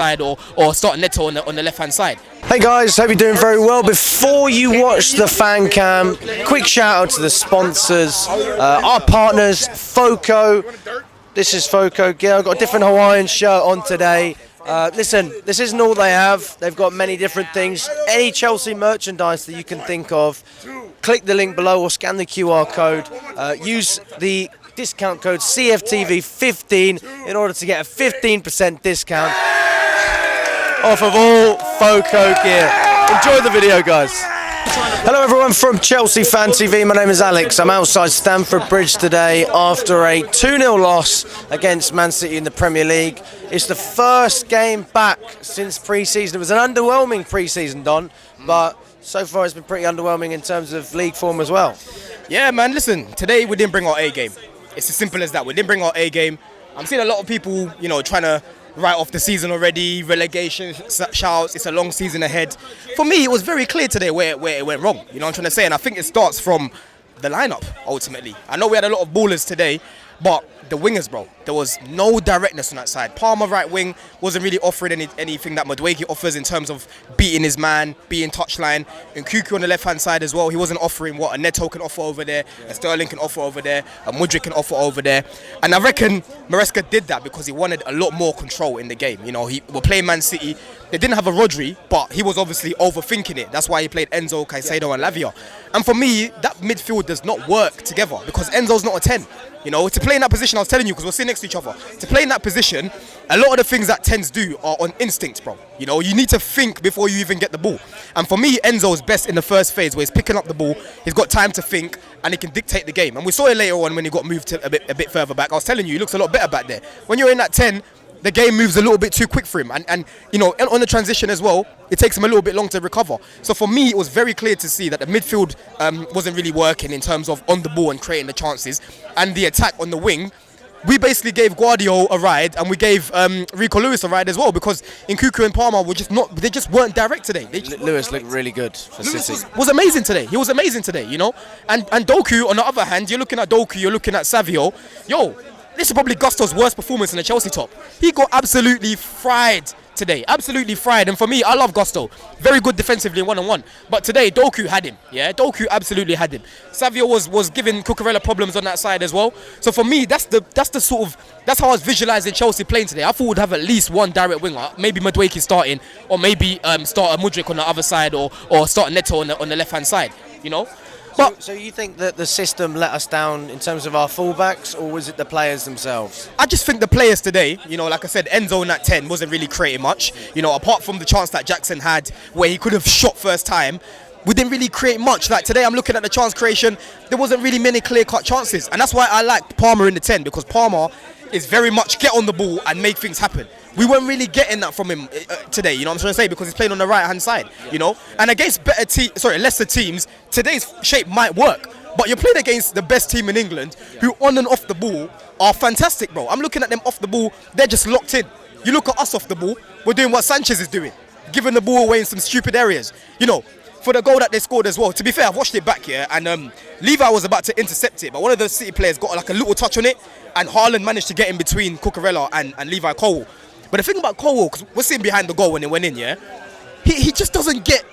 side or start Neto on the left hand side. Hey guys, hope you're doing very well. Before you watch the fan cam, quick shout out to the sponsors, our partners, Foco. This is Foco. Yeah, I've got a different Hawaiian shirt on today. Listen, this isn't all they have. They've got many different things. Any Chelsea merchandise that you can think of, click the link below or scan the QR code. Use the discount code cfctvyt in order to get a 15% discount off of all Foco gear. Enjoy the video, guys. Hello everyone from Chelsea Fan TV, my name is Alex. I'm outside Stamford Bridge today after a 2-0 loss against Man City in the Premier League. It's the first game back since pre-season. It was an underwhelming pre-season, Don, but so far it's been pretty underwhelming in terms of league form as well. Yeah man, listen, today we didn't bring our A game. It's as simple as that. We didn't bring our A game. I'm seeing a lot of people, trying to write off the season already, relegation shouts, it's a long season ahead. For me, it was very clear today where it went wrong. You know what I'm trying to say? And I think it starts from the lineup, ultimately. I know we had a lot of ballers today, but the wingers, bro, there was no directness on that side. Palmer, right wing, wasn't really offering anything that Madueke offers in terms of beating his man, being touchline. And Kuku on the left-hand side as well, he wasn't offering what a Neto can offer over there, a Sterling can offer over there, a Mudryk can offer over there. And I reckon Maresca did that because he wanted a lot more control in the game. We're playing Man City. They didn't have a Rodri, but he was obviously overthinking it. That's why he played Enzo, Caicedo and Lavia. And for me, that midfield does not work together because Enzo's not a 10. To play in that position, I was telling you, because we're sitting next to each other, to play in that position, a lot of the things that 10s do are on instinct, bro. You need to think before you even get the ball. And for me, Enzo's best in the first phase where he's picking up the ball, he's got time to think, and he can dictate the game. And we saw it later on when he got moved to a bit further back. I was telling you, he looks a lot better back there. When you're in that 10, the game moves a little bit too quick for him. And on the transition as well, it takes him a little bit long to recover. So for me, it was very clear to see that the midfield wasn't really working in terms of on the ball and creating the chances. And the attack on the wing, we basically gave Guardiola a ride and we gave Rico Lewis a ride as well, because Nkuku and Palmer were they just weren't direct today. Lewis looked really good for City. Was amazing today. He was amazing today, And Doku, on the other hand, you're looking at Doku, you're looking at Savio. This is probably Gusto's worst performance in the Chelsea top. He got absolutely fried today, absolutely fried. And for me, I love Gusto. Very good defensively in one-on-one. But today, Doku had him. Yeah, Doku absolutely had him. Savio was giving Cucurella problems on that side as well. So for me, that's how I was visualising Chelsea playing today. I thought we'd have at least one direct winger. Maybe Madueke starting, or maybe start a Mudryk on the other side, or start Neto on the left-hand side. So you think that the system let us down in terms of our fullbacks, or was it the players themselves? I just think the players today, like I said, Enzo in that 10 wasn't really creating much. Apart from the chance that Jackson had where he could have shot first time, we didn't really create much. Like today, I'm looking at the chance creation, there wasn't really many clear-cut chances. And that's why I like Palmer in the 10, because Palmer is very much get on the ball and make things happen. We weren't really getting that from him today, what I'm trying to say, because he's playing on the right-hand side, And against lesser teams, today's shape might work. But you're playing against the best team in England, who on and off the ball are fantastic, bro. I'm looking at them off the ball, they're just locked in. You look at us off the ball, we're doing what Sanchez is doing, giving the ball away in some stupid areas. For the goal that they scored as well, to be fair, I've watched it back here, and Levi was about to intercept it, but one of the City players got like a little touch on it, and Haaland managed to get in between Cucurella and Levi Colwill. But the thing about Colwill, because we're sitting behind the goal when it went in, yeah, he just doesn't get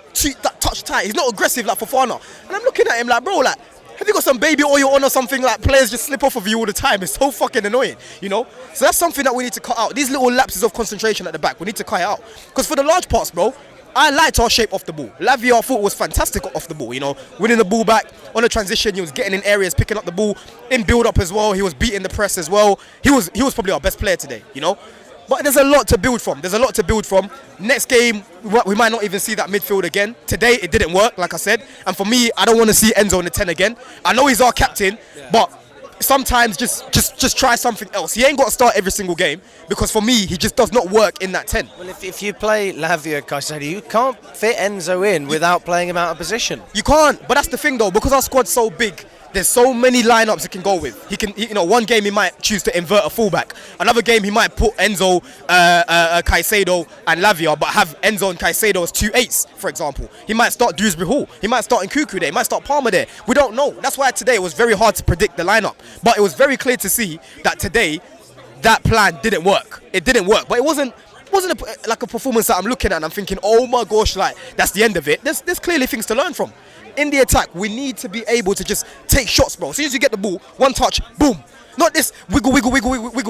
that touch tight. He's not aggressive like Fofana. And I'm looking at him like, bro, like, have you got some baby oil on or something? Like, players just slip off of you all the time. It's so fucking annoying, So that's something that we need to cut out. These little lapses of concentration at the back, we need to cut it out. Because for the large parts, bro, I liked our shape off the ball. Lavia, I thought, was fantastic off the ball, winning the ball back on the transition. He was getting in areas, picking up the ball in build-up as well. He was beating the press as well. He was probably our best player today, But there's a lot to build from. Next game, we might not even see that midfield again. Today, it didn't work, like I said. And for me, I don't want to see Enzo in the 10 again. I know he's our captain, but sometimes just try something else. He ain't got to start every single game, because for me, he just does not work in that 10. Well, if you play Lavia, Caicedo, you can't fit Enzo in without playing him out of position. You can't, but that's the thing though, because our squad's so big, there's so many lineups he can go with. He can, one game he might choose to invert a fullback. Another game he might put Enzo, Caicedo and Lavia, but have Enzo and Caicedo as 2 8s, for example. He might start Dewsbury Hall. He might start Nkuku there. He might start Palmer there. We don't know. That's why today it was very hard to predict the lineup. But it was very clear to see that today, that plan didn't work. It didn't work. But it wasn't wasn't like a performance that I'm looking at and I'm thinking, oh my gosh, like that's the end of it. There's clearly things to learn from. In the attack, we need to be able to just take shots, bro. As soon as you get the ball, one touch, boom. Not this wiggle,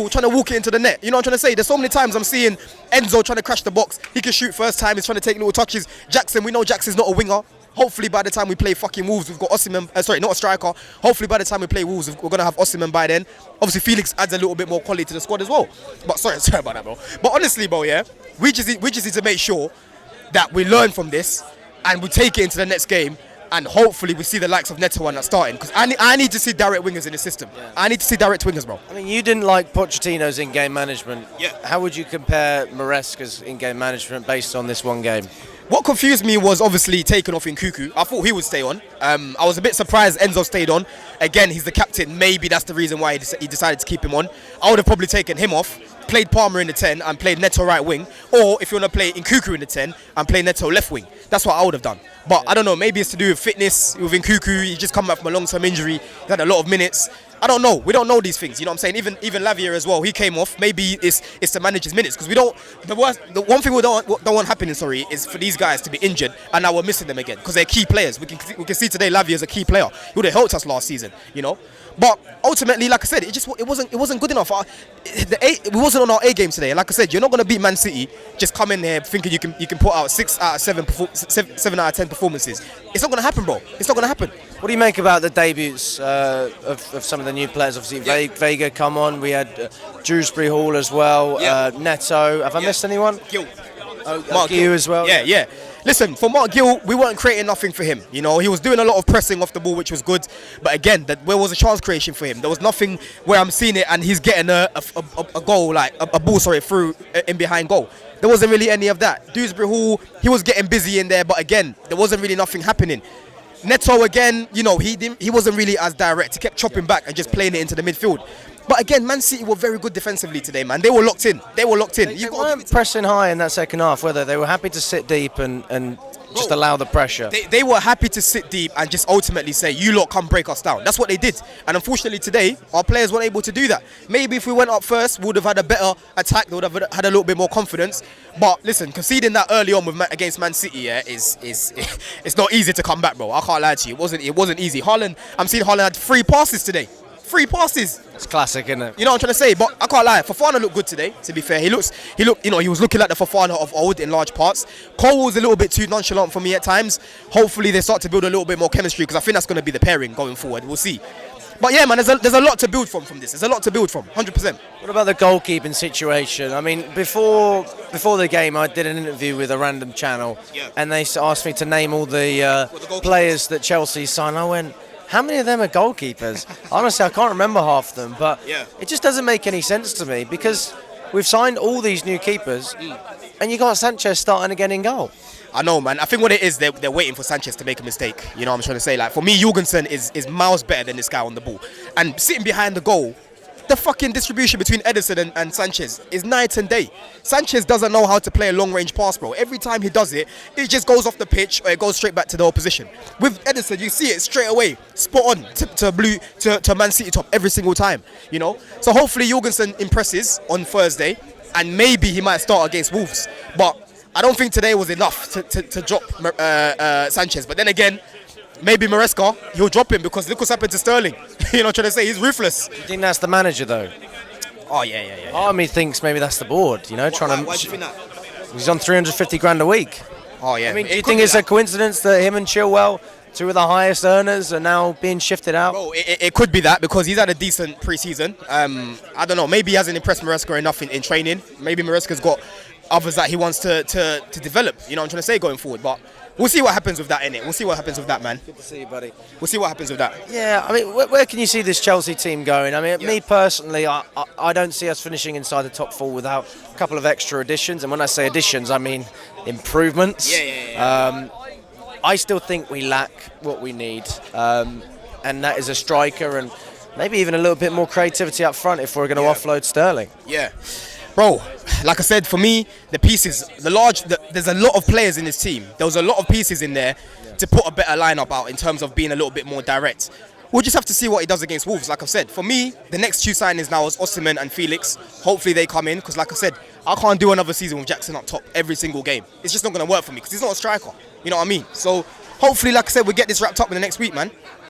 trying to walk it into the net. You know what I'm trying to say? There's so many times I'm seeing Enzo trying to crash the box. He can shoot first time. He's trying to take little touches. Jackson, we know Jackson's not a winger. Hopefully by the time we play fucking Wolves, we've got Osimhen. Sorry, not a striker. Hopefully by the time we play Wolves, we're going to have Osimhen by then. Obviously Felix adds a little bit more quality to the squad as well. But sorry about that, bro. But honestly, bro, yeah, we just need to make sure that we learn from this and we take it into the next game. And hopefully we see the likes of Neto and that starting, because I need to see direct wingers in the system. Yeah. I need to see direct wingers, bro. I mean, you didn't like Pochettino's in-game management. Yeah. How would you compare Maresca's in-game management based on this one game? What confused me was obviously taking off Nkunku. I thought he would stay on. I was a bit surprised Enzo stayed on. Again, he's the captain. Maybe that's the reason why he decided to keep him on. I would have probably taken him off, played Palmer in the 10 and played Neto right wing. Or if you want to play Nkunku in the 10 and play Neto left wing. That's what I would have done. But I don't know, maybe it's to do with fitness with Nkunku. He just come back from a long-term injury. He had a lot of minutes. I don't know. We don't know these things. You know what I'm saying? Even Lavia as well. He came off. Maybe it's to manage his minutes, because we don't. The one thing we don't want happening. Sorry, is for these guys to be injured and now we're missing them again because they're key players. We can see today Lavia is a key player. He would have helped us last season. You know. But ultimately, like I said, it wasn't good enough. We wasn't on our A game today. Like I said, you're not going to beat Man City. Just come in here thinking you can put out 6 out of 7 out of 10 performances. It's not going to happen, bro. It's not going to happen. What do you make about the debuts of some of the new players? Obviously, Vega come on. We had Dewsbury Hall as well. Neto. Have I missed anyone? Gil. Mark Gill as well. Yeah. Listen, for Mark Gill, we weren't creating nothing for him. You know, he was doing a lot of pressing off the ball, which was good. But again, where was a chance creation for him? There was nothing where I'm seeing it and he's getting a goal, like a ball, through in behind goal. There wasn't really any of that. Dewsbury Hall, he was getting busy in there, but again, there wasn't really nothing happening. Neto again, you know, he wasn't really as direct. He kept chopping back and just playing it into the midfield. But again, Man City were very good defensively today, man. They were locked in. They weren't pressing high in that second half, whether they were happy to sit deep and just allow the pressure. They were happy to sit deep and just ultimately say, you lot come break us down. That's what they did. And unfortunately today, our players weren't able to do that. Maybe if we went up first, we would have had a better attack. They would have had a little bit more confidence. But listen, conceding that early on against Man City, is it's not easy to come back, bro. I can't lie to you. It wasn't easy. I'm seeing Haaland had 3 passes today. 3 passes. It's classic, isn't it? You know what I'm trying to say? But I can't lie. Fofana looked good today, to be fair. He looked, you know, he was looking like the Fofana of old in large parts. Cole was a little bit too nonchalant for me at times. Hopefully they start to build a little bit more chemistry, because I think that's going to be the pairing going forward. We'll see. But yeah, man, there's a lot to build from this. There's a lot to build from, 100%. What about the goalkeeping situation? I mean, before the game, I did an interview with a random channel, and they asked me to name all the players that Chelsea signed. I went, how many of them are goalkeepers? Honestly, I can't remember half of them, but it just doesn't make any sense to me, because we've signed all these new keepers, and you got Sanchez starting again in goal. I know, man. I think what it is, they're waiting for Sanchez to make a mistake. You know what I'm trying to say? Like, for me, Jorgensen is miles better than this guy on the ball. And sitting behind the goal, the fucking distribution between Ederson and Sanchez is night and day. Sanchez doesn't know how to play a long-range pass, bro. Every time he does it, it just goes off the pitch or it goes straight back to the opposition. With Ederson, you see it straight away, spot on to Man City top every single time, you know? So hopefully Jorgensen impresses on Thursday, and maybe he might start against Wolves. But I don't think today was enough to drop Sanchez. But then again, maybe Maresca, he'll drop him, because look what's happened to Sterling. You know what I'm trying to say? He's ruthless. You think that's the manager, though? Oh, yeah. Part of me thinks maybe that's the board, you know, Why do you think that? He's on 350 grand a week. Oh, yeah. I mean, do you think it's a coincidence that him and Chilwell, 2 of the highest earners, are now being shifted out? Bro, it could be that, because he's had a decent pre-season. I don't know. Maybe he hasn't impressed Maresca enough in training. Maybe Maresca's got others that he wants to develop. You know what I'm trying to say, going forward. But we'll see what happens with that, innit? We'll see what happens with that, man. Good to see you, buddy. We'll see what happens with that. Yeah, I mean, where can you see this Chelsea team going? I mean, me personally, I don't see us finishing inside the top 4 without a couple of extra additions. And when I say additions, I mean improvements. Yeah. I still think we lack what we need. And that is a striker and maybe even a little bit more creativity up front if we're going to offload Sterling. Yeah. Bro, like I said, for me, the pieces, there's a lot of players in this team. There was a lot of pieces in there to put a better lineup out in terms of being a little bit more direct. we'll just have to see what he does against Wolves. Like I've said, for me, the next two signings now is Osimhen and Felix. Hopefully they come in, because like I said, I can't do another season with Jackson up top every single game. It's just not going to work for me, because he's not a striker. You know what I mean? So hopefully, like I said, we'll get this wrapped up in the next week, man.